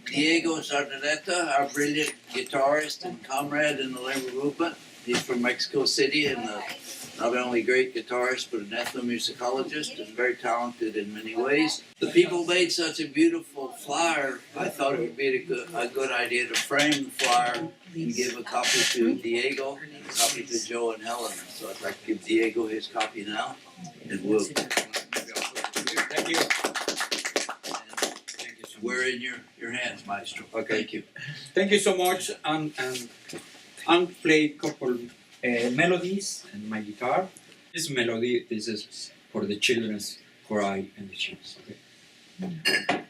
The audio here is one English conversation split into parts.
Diego Zardaneta, our brilliant guitarist and comrade in the labor movement. He's from Mexico City and not only a great guitarist but an ethnomusicologist and very talented in many ways. The people made such a beautiful flyer, I thought it would be a good idea to frame the flyer and give a copy to Diego and a copy to Joe and Helena. So I'd like to give Diego his copy now, and we'll... Thank you. We're in your hands, Maestro. Okay. Thank you. Thank you so much. I'll play a couple melodies and my guitar. This melody, this is for the children's choir and the children. Okay.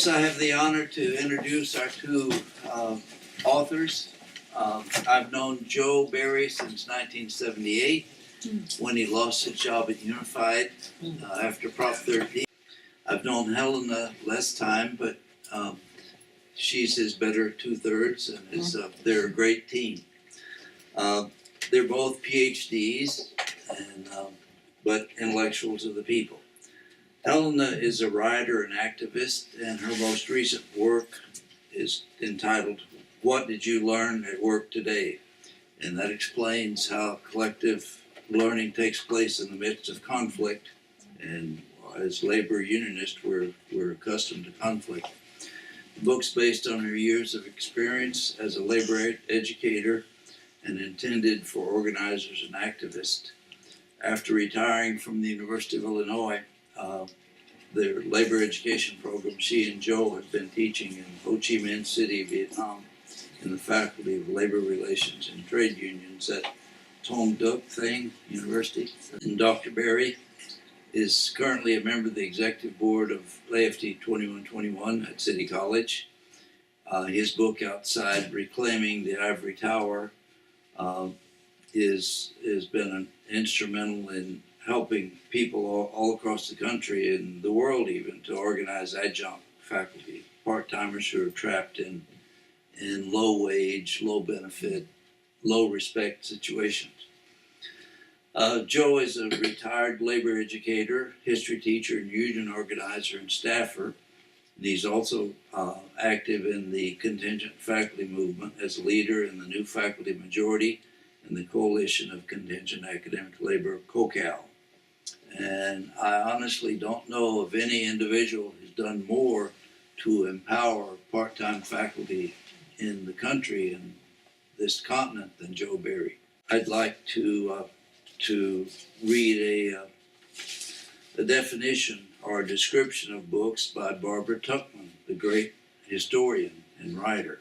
I have the honor to introduce our two authors. I've known Joe Barry since 1978 when he lost his job at Unified after Prop 13. I've known Helena less time, but she's his better two-thirds, and they're a great team. They're both PhDs, and but intellectuals of the people. Helena is a writer and activist, and her most recent work is entitled, "What Did You Learn at Work Today?" And that explains how collective learning takes place in the midst of conflict and as labor unionists, we're accustomed to conflict. The book's based on her years of experience as a labor educator and intended for organizers and activists. After retiring from the University of Illinois, the labor education program, she and Joe had been teaching in Ho Chi Minh City, Vietnam, in the Faculty of Labor Relations and Trade Unions at Tom Duc Thang University. And Dr. Berry is currently a member of the executive board of AFT 2121 at City College. His book, Outside Reclaiming the Ivory Tower, has been instrumental in helping people all across the country and the world even to organize adjunct faculty, part-timers who are trapped in low wage, low benefit, low respect situations. Joe is a retired labor educator, history teacher, and union organizer and staffer. And he's also active in the contingent faculty movement as a leader in the New Faculty Majority and the Coalition of Contingent Academic Labor, COCAL. And I honestly don't know of any individual who's done more to empower part-time faculty in the country and this continent than Joe Berry. I'd like to read a definition or a description of books by Barbara Tuchman, the great historian and writer.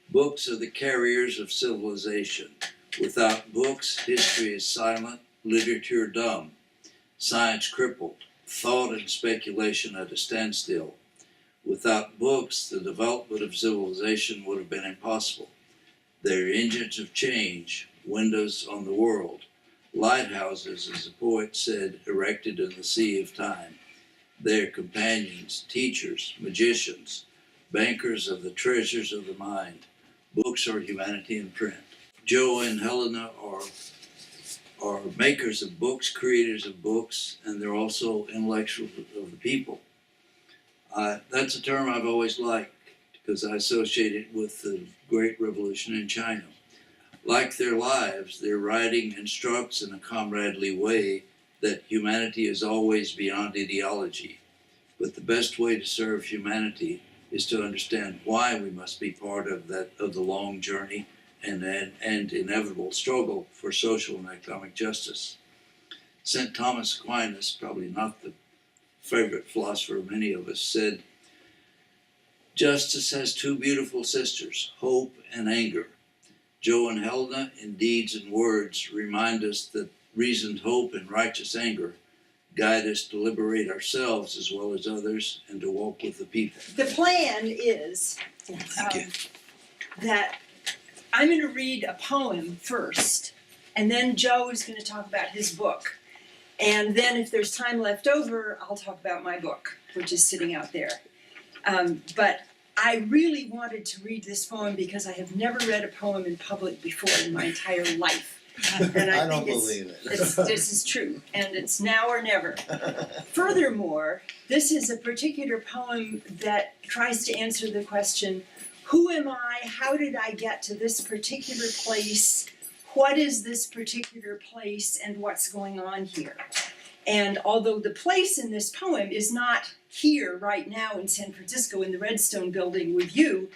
Books are the carriers of civilization. Without books, history is silent, literature dumb, science crippled, thought and speculation at a standstill. Without books, the development of civilization would have been impossible. They're engines of change, windows on the world, lighthouses, as the poet said, erected in the sea of time. They're companions, teachers, magicians, bankers of the treasures of the mind. Books are humanity in print. Joe and Helena are makers of books, creators of books, and they're also intellectuals of the people. That's a term I've always liked because I associate it with the Great Revolution in China. Like their lives, their writing instructs in a comradely way that humanity is always beyond ideology. But the best way to serve humanity is to understand why we must be part of the long journey and inevitable struggle for social and economic justice. St. Thomas Aquinas, probably not the favorite philosopher of many of us, said, "Justice has two beautiful sisters, hope and anger." Joe and Helena, in deeds and words, remind us that reasoned hope and righteous anger guide us to liberate ourselves as well as others and to walk with the people. The plan is that I'm going to read a poem first, and then Joe is going to talk about his book. And then if there's time left over, I'll talk about my book, which is sitting out there. But I really wanted to read this poem because I have never read a poem in public before in my entire life. And I I don't think believe it. this is true, and it's now or never. Furthermore, this is a particular poem that tries to answer the question, who am I? How did I get to this particular place? What is this particular place, and what's going on here? And although the place in this poem is not here right now in San Francisco in the Redstone building with you,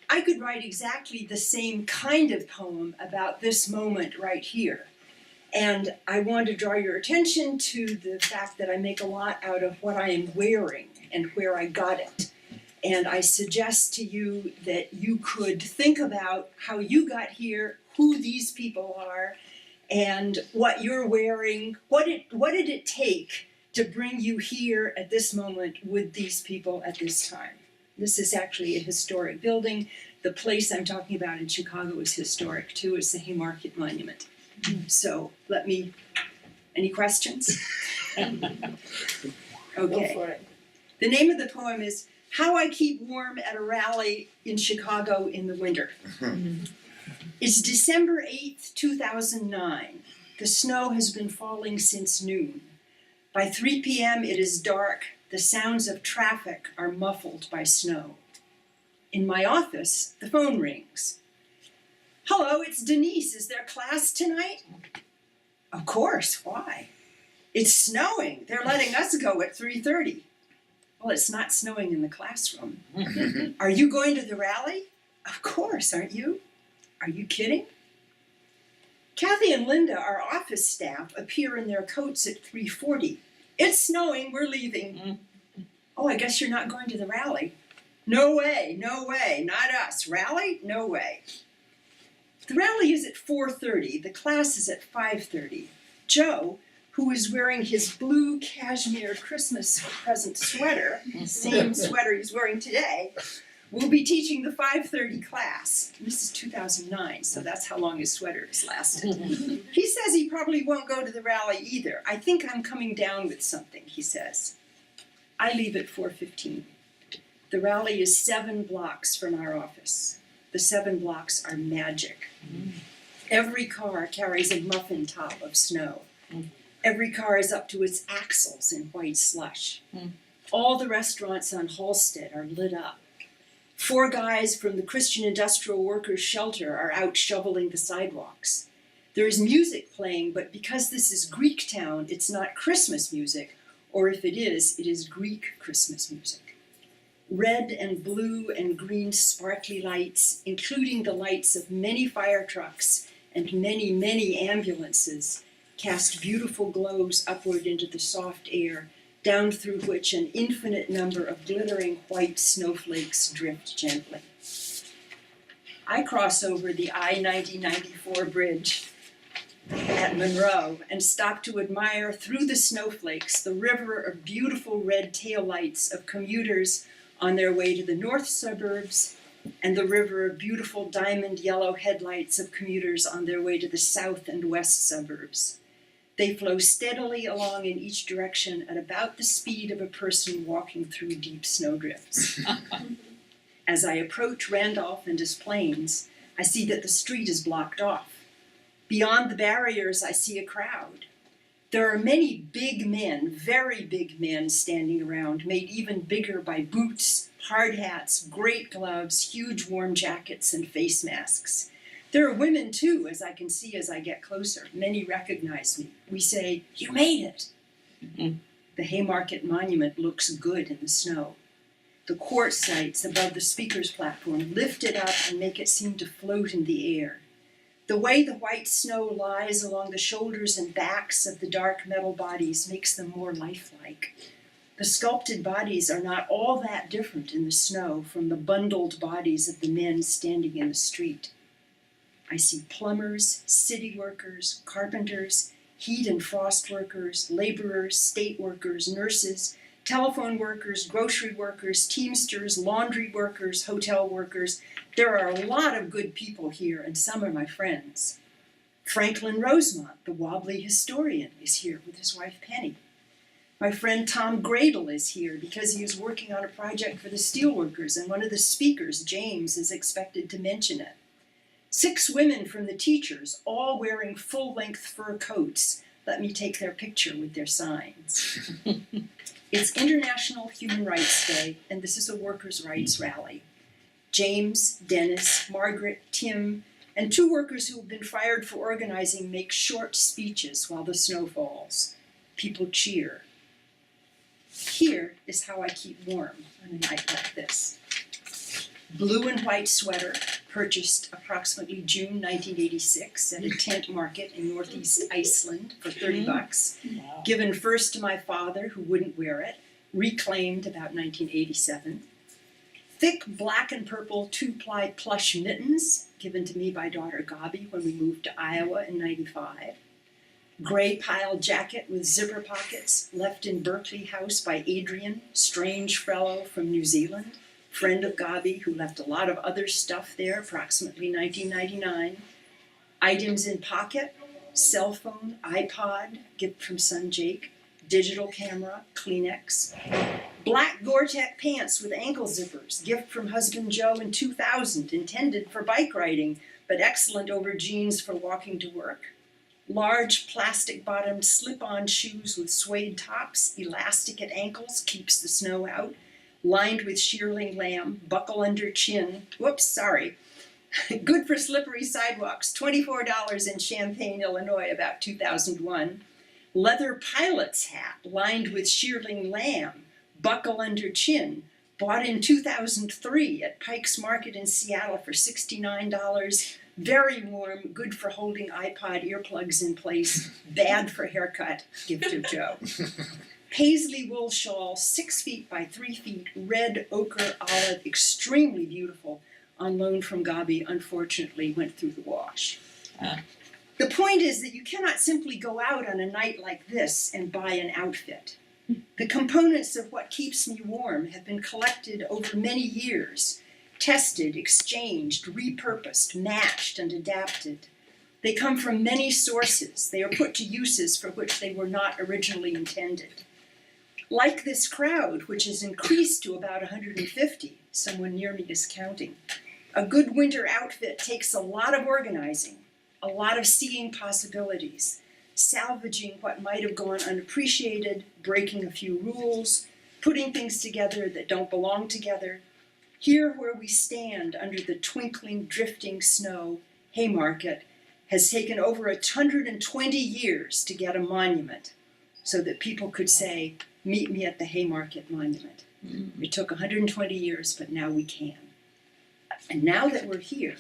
I could write exactly the same kind of poem about this moment right here. And I want to draw your attention to the fact that I make a lot out of what I am wearing and where I got it. And I suggest to you that you could think about how you got here, who these people are, and what you're wearing. What did it take to bring you here at this moment with these people at this time? This is actually a historic building. The place I'm talking about in Chicago is historic too. It's the Haymarket Monument. So any questions? Okay. Go for it. The name of the poem is How I Keep Warm at a Rally in Chicago in the Winter. It's December 8th, 2009. The snow has been falling since noon. By 3 p.m. it is dark. The sounds of traffic are muffled by snow. In my office, the phone rings. Hello, it's Denise. Is there class tonight? Of course, why? It's snowing. They're letting us go at 3:30. Well, it's not snowing in the classroom. Are you going to the rally? Of course, aren't you? Are you kidding? Kathy and Linda, our office staff, appear in their coats at 3:40. It's snowing, we're leaving. Oh, I guess you're not going to the rally. No way, not us. Rally? No way. The rally is at 4:30. The class is at 5:30. Joe, who is wearing his blue cashmere Christmas present sweater, same sweater he's wearing today, will be teaching the 5:30 class. This is 2009, so that's how long his sweater has lasted. He says he probably won't go to the rally either. I think I'm coming down with something, he says. I leave at 4:15. The rally is 7 blocks from our office. The 7 blocks are magic. Every car carries a muffin top of snow. Every car is up to its axles in white slush. All the restaurants on Halsted are lit up. 4 guys from the Christian Industrial Workers Shelter are out shoveling the sidewalks. There is music playing, but because this is Greek town, it's not Christmas music, or if it is Greek Christmas music. Red and blue and green sparkly lights, including the lights of many fire trucks and many, many ambulances, cast beautiful glows upward into the soft air, down through which an infinite number of glittering white snowflakes drift gently. I cross over the I-90-94 bridge at Monroe and stop to admire through the snowflakes the river of beautiful red taillights of commuters on their way to the north suburbs and the river of beautiful diamond yellow headlights of commuters on their way to the south and west suburbs. They flow steadily along in each direction at about the speed of a person walking through deep snowdrifts. As I approach Randolph and Des Plaines, I see that the street is blocked off. Beyond the barriers, I see a crowd. There are many big men, very big men standing around, made even bigger by boots, hard hats, great gloves, huge warm jackets, and face masks. There are women too, as I can see as I get closer. Many recognize me. We say, "You made it." The Haymarket Monument looks good in the snow. The quartzites above the speaker's platform lift it up and make it seem to float in the air. The way the white snow lies along the shoulders and backs of the dark metal bodies makes them more lifelike. The sculpted bodies are not all that different in the snow from the bundled bodies of the men standing in the street. I see plumbers, city workers, carpenters, heat and frost workers, laborers, state workers, nurses, telephone workers, grocery workers, teamsters, laundry workers, hotel workers. There are a lot of good people here, and some are my friends. Franklin Rosemont, the wobbly historian, is here with his wife Penny. My friend Tom Gradle is here because he is working on a project for the steelworkers, and one of the speakers, James, is expected to mention it. 6 women from the teachers, all wearing full-length fur coats, let me take their picture with their signs. It's International Human Rights Day, and this is a workers' rights rally. James, Dennis, Margaret, Tim, and 2 workers who have been fired for organizing make short speeches while the snow falls. People cheer. Here is how I keep warm on a night like this. Blue and white sweater, purchased approximately June 1986 at a tent market in northeast Iceland for $30. Wow. Given first to my father, who wouldn't wear it, reclaimed about 1987. Thick black and purple 2-ply plush mittens, given to me by daughter Gabi when we moved to Iowa in 95. Gray pile jacket with zipper pockets, left in Berkeley House by Adrian, strange fellow from New Zealand, friend of Gabi who left a lot of other stuff there, approximately 1999. Items in pocket, cell phone, iPod, gift from son Jake, digital camera, Kleenex. Black Gore-Tex pants with ankle zippers, gift from husband Joe in 2000, intended for bike riding, but excellent over jeans for walking to work. Large plastic-bottomed slip-on shoes with suede tops, elastic at ankles, keeps the snow out, lined with shearling lamb, buckle under chin, good for slippery sidewalks, $24 in Champaign, Illinois, about 2001. leather pilot's hat lined with shearling lamb, buckle under chin, bought in 2003 at Pike's Market in Seattle for $69. Very warm, good for holding iPod earplugs in place, bad for haircut, gift of Joe. Paisley wool shawl, 6 feet by 3 feet, red, ochre, olive, extremely beautiful, on loan from Gabi, unfortunately went through the wash. The point is that you cannot simply go out on a night like this and buy an outfit. The components of what keeps me warm have been collected over many years, tested, exchanged, repurposed, matched, and adapted. They come from many sources. They are put to uses for which they were not originally intended. Like this crowd, which has increased to about 150, someone near me is counting, a good winter outfit takes a lot of organizing, a lot of seeing possibilities, salvaging what might have gone unappreciated, breaking a few rules, putting things together that don't belong together. Here where we stand under the twinkling, drifting snow, Haymarket has taken over 120 years to get a monument so that people could say, meet me at the Haymarket Monument. It took 120 years, but now we can. And now that we're here,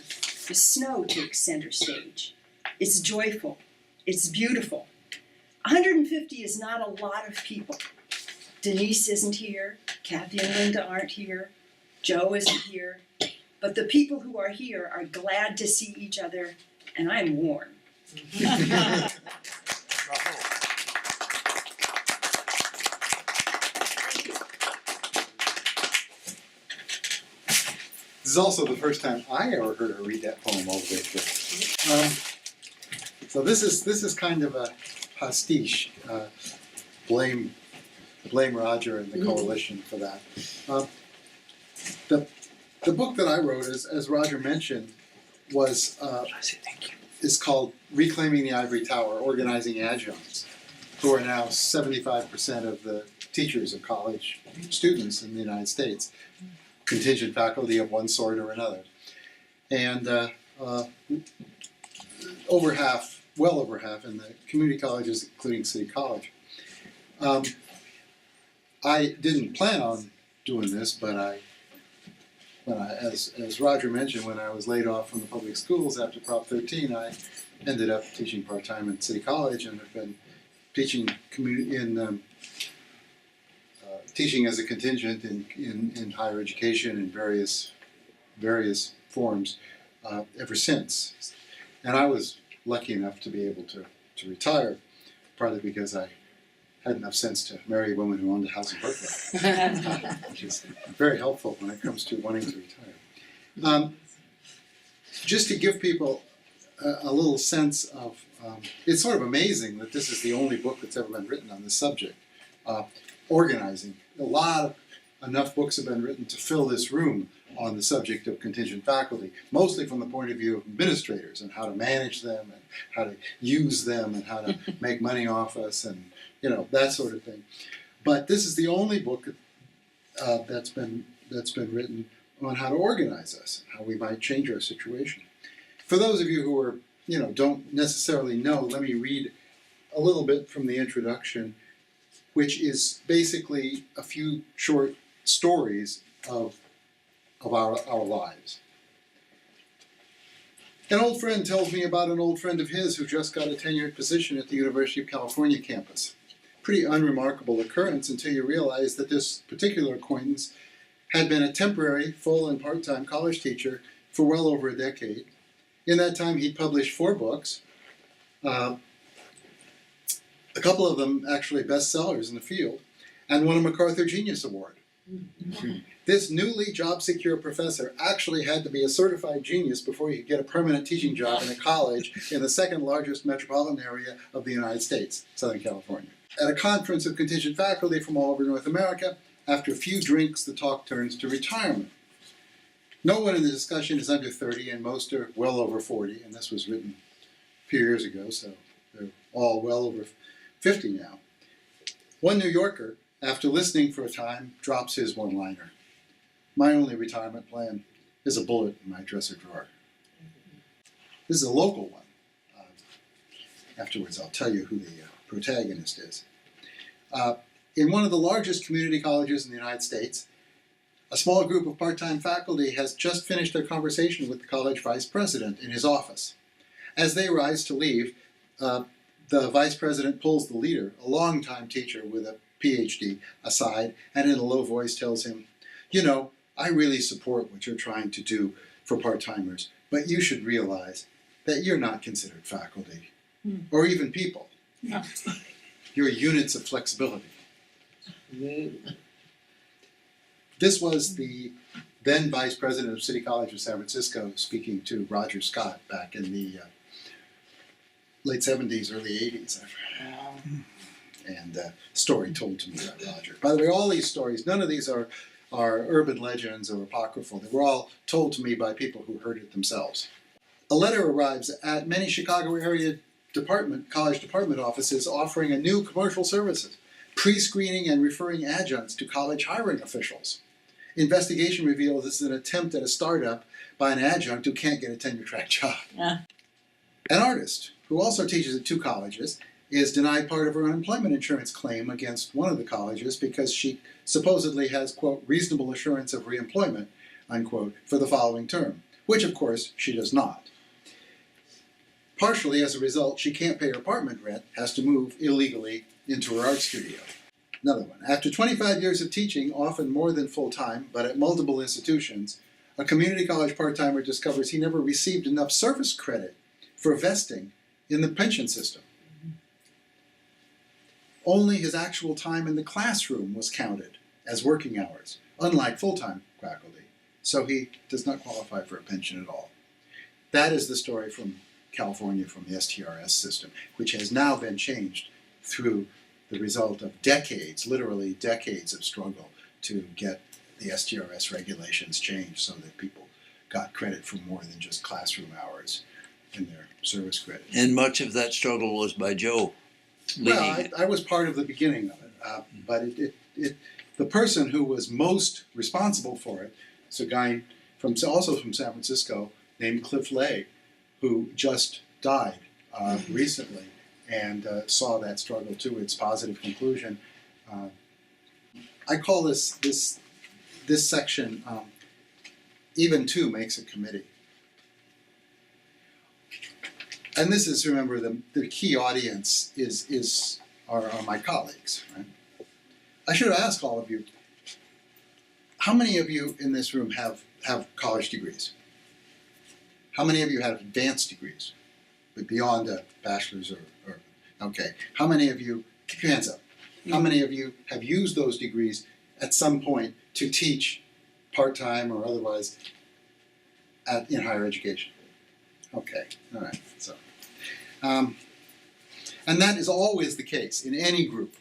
the snow takes center stage. It's joyful. It's beautiful. 150 is not a lot of people. Denise isn't here. Kathy and Linda aren't here. Joe isn't here. But the people who are here are glad to see each other, and I'm warm. This is also the first time I ever heard her read that poem all the way through. So this is kind of a pastiche. Blame Roger and the coalition for that. The book that I wrote, as Roger mentioned, is called Reclaiming the Ivory Tower: Organizing Adjuncts, who are now 75% of the teachers of college students in the United States. Contingent faculty of one sort or another. And over half, well over half in the community colleges, including City College. I didn't plan on doing this, but as Roger mentioned, when I was laid off from the public schools after Prop 13, I ended up teaching part-time at City College and have been teaching teaching as a contingent in higher education in various forms ever since. And I was lucky enough to be able to retire, partly because I had enough sense to marry a woman who owned a house in Berkeley, which is very helpful when it comes to wanting to retire. Just to give people a little sense of, it's sort of amazing that this is the only book that's ever been written on this subject. Organizing. Enough books have been written to fill this room on the subject of contingent faculty, mostly from the point of view of administrators and how to manage them and how to use them and how to make money off us and that sort of thing. But this is the only book that's been written on how to organize us, how we might change our situation. For those of you who are don't necessarily know, let me read a little bit from the introduction, which is basically a few short stories of our lives. An old friend tells me about an old friend of his who just got a tenured position at the University of California campus. Pretty unremarkable occurrence until you realize that this particular acquaintance had been a temporary, full and part-time college teacher for well over a decade. In that time, he'd published 4 books, a couple of them actually bestsellers in the field, and won a MacArthur Genius Award. This newly job-secure professor actually had to be a certified genius before he could get a permanent teaching job in a college in the second largest metropolitan area of the United States, Southern California. At a conference of contingent faculty from all over North America, after a few drinks, the talk turns to retirement. No one in the discussion is under 30, and most are well over 40, and this was written a few years ago, so they're all well over 50 now. One New Yorker, after listening for a time, drops his one-liner. My only retirement plan is a bullet in my dresser drawer. This is a local one. Afterwards, I'll tell you who protagonist is. In one of the largest community colleges in the United States, a small group of part-time faculty has just finished their conversation with the college vice president in his office. As they rise to leave, the vice president pulls the leader, a longtime teacher with a PhD, aside and in a low voice tells him, "You know, I really support what you're trying to do for part-timers, but you should realize that you're not considered faculty, or even people. No. You're units of flexibility." This was the then Vice President of City College of San Francisco speaking to Roger Scott back in the late 70s, early 80s. And story told to me about Roger. By the way, all these stories, none of these are urban legends or apocryphal. They were all told to me by people who heard it themselves. A letter arrives at many Chicago area college department offices offering a new commercial services, pre-screening and referring adjuncts to college hiring officials. Investigation reveals this is an attempt at a startup by an adjunct who can't get a tenure-track job. Yeah. An artist who also teaches at 2 colleges is denied part of her unemployment insurance claim against one of the colleges because she supposedly has, quote, reasonable assurance of reemployment, unquote, for the following term, which of course she does not. Partially as a result, she can't pay her apartment rent, has to move illegally into her art studio. Another one. After 25 years of teaching, often more than full-time, but at multiple institutions, a community college part-timer discovers he never received enough service credit for vesting in the pension system. Only his actual time in the classroom was counted as working hours, unlike full-time faculty, so he does not qualify for a pension at all. That is the story from California, from the STRS system, which has now been changed through the result of decades, literally decades of struggle to get the STRS regulations changed so that people got credit for more than just classroom hours in their service credit. And much of that struggle was by Joe leading Well, it. I was part of the beginning of it, but the person who was most responsible for it is a guy also from San Francisco named Cliff Lay, who just died recently and saw that struggle to its positive conclusion. I call this section, even two makes a committee. And this is, remember, the key audience are my colleagues, right? I should ask all of you, how many of you in this room have college degrees? How many of you have advanced degrees, but beyond a bachelor's or okay? How many of you, keep your hands up, how many of you have used those degrees at some point to teach part-time or otherwise in higher education? Okay, all right, so. And that is always the case in any group,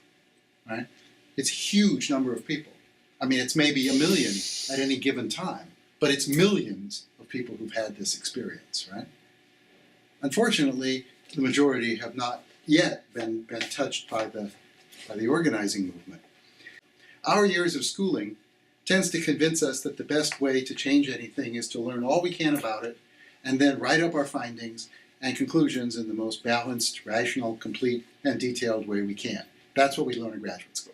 right? It's a huge number of people. I mean, it's maybe 1 million at any given time, but it's millions of people who've had this experience, right? Unfortunately, the majority have not yet been touched by the organizing movement. Our years of schooling tends to convince us that the best way to change anything is to learn all we can about it and then write up our findings and conclusions in the most balanced, rational, complete, and detailed way we can. That's what we learn in graduate school.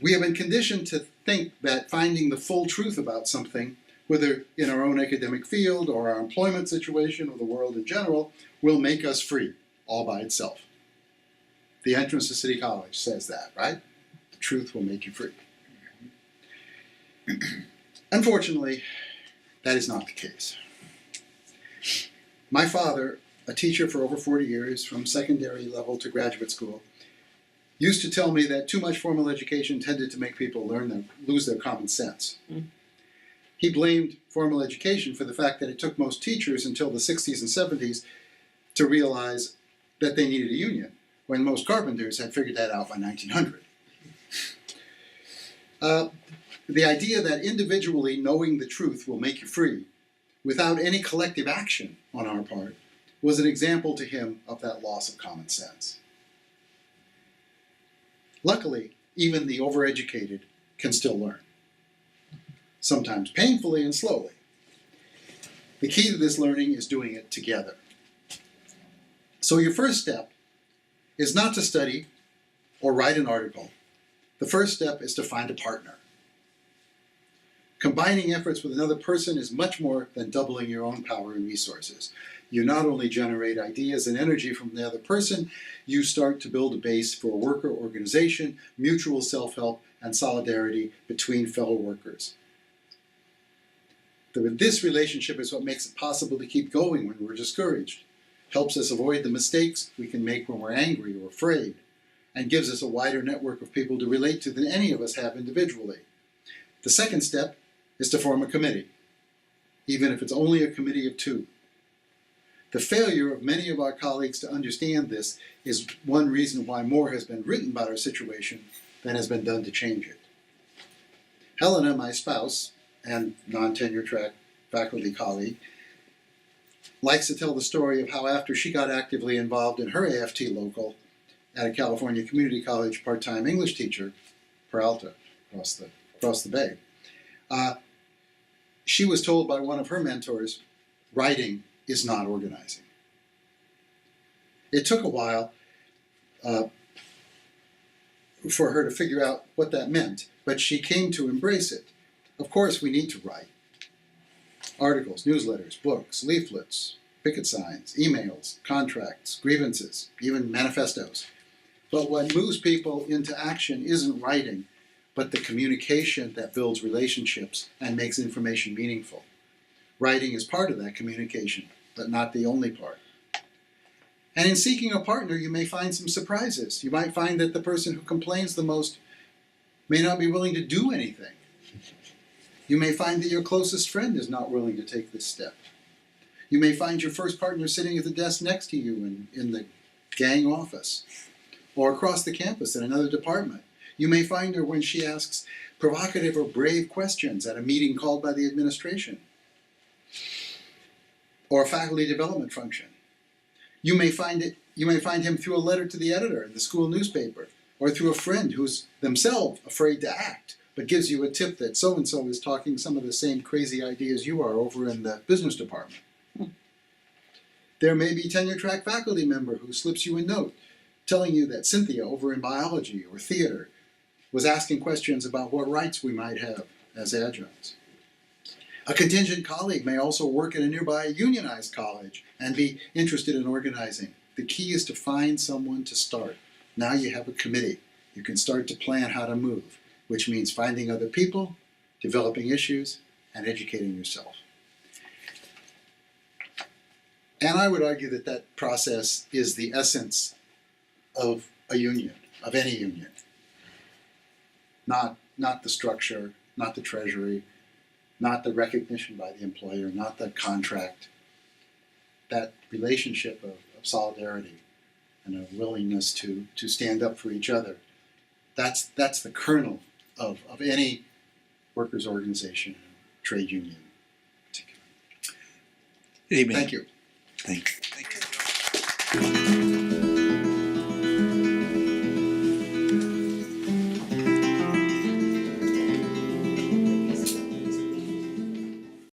We have been conditioned to think that finding the full truth about something, whether in our own academic field or our employment situation or the world in general, will make us free all by itself. The entrance to City College says that, right? The truth will make you free. Unfortunately, that is not the case. My father, a teacher for over 40 years, from secondary level to graduate school, used to tell me that too much formal education tended to make people lose their common sense. He blamed formal education for the fact that it took most teachers until the 60s and 70s to realize that they needed a union, when most carpenters had figured that out by 1900. The idea that individually knowing the truth will make you free, without any collective action on our part, was an example to him of that loss of common sense. Luckily, even the overeducated can still learn, sometimes painfully and slowly. The key to this learning is doing it together. So your first step is not to study or write an article. The first step is to find a partner. Combining efforts with another person is much more than doubling your own power and resources. You not only generate ideas and energy from the other person, you start to build a base for a worker organization, mutual self-help, and solidarity between fellow workers. This relationship is what makes it possible to keep going when we're discouraged, helps us avoid the mistakes we can make when we're angry or afraid, and gives us a wider network of people to relate to than any of us have individually. The second step is to form a committee, even if it's only a committee of 2. The failure of many of our colleagues to understand this is one reason why more has been written about our situation than has been done to change it. Helena, my spouse and non-tenure track faculty colleague, likes to tell the story of how after she got actively involved in her AFT local at a California community college part-time English teacher, Peralta, across the bay, she was told by one of her mentors, writing is not organizing. It took a while for her to figure out what that meant, but she came to embrace it. Of course, we need to write. Articles, newsletters, books, leaflets, picket signs, emails, contracts, grievances, even manifestos. But what moves people into action isn't writing, but the communication that builds relationships and makes information meaningful. Writing is part of that communication, but not the only part. And in seeking a partner, you may find some surprises. You might find that the person who complains the most may not be willing to do anything. You may find that your closest friend is not willing to take this step. You may find your first partner sitting at the desk next to you in the gang office, or across the campus in another department. You may find her when she asks provocative or brave questions at a meeting called by the administration, or a faculty development function. You may find him through a letter to the editor in the school newspaper, or through a friend who's themselves afraid to act, but gives you a tip that so-and-so is talking some of the same crazy ideas you are over in the business department. There may be tenure-track faculty member who slips you a note telling you that Cynthia over in biology or theater was asking questions about what rights we might have as adjuncts. A contingent colleague may also work at a nearby unionized college and be interested in organizing. The key is to find someone to start. Now you have a committee. You can start to plan how to move, which means finding other people, developing issues, and educating yourself. And I would argue that that process is the essence of a union, of any union. Not the structure, not the treasury, not the recognition by the employer, not the contract. That relationship of solidarity and a willingness to stand up for each other. That's the kernel of any workers' organization, trade union in particular. Amen. Thank you. Thanks.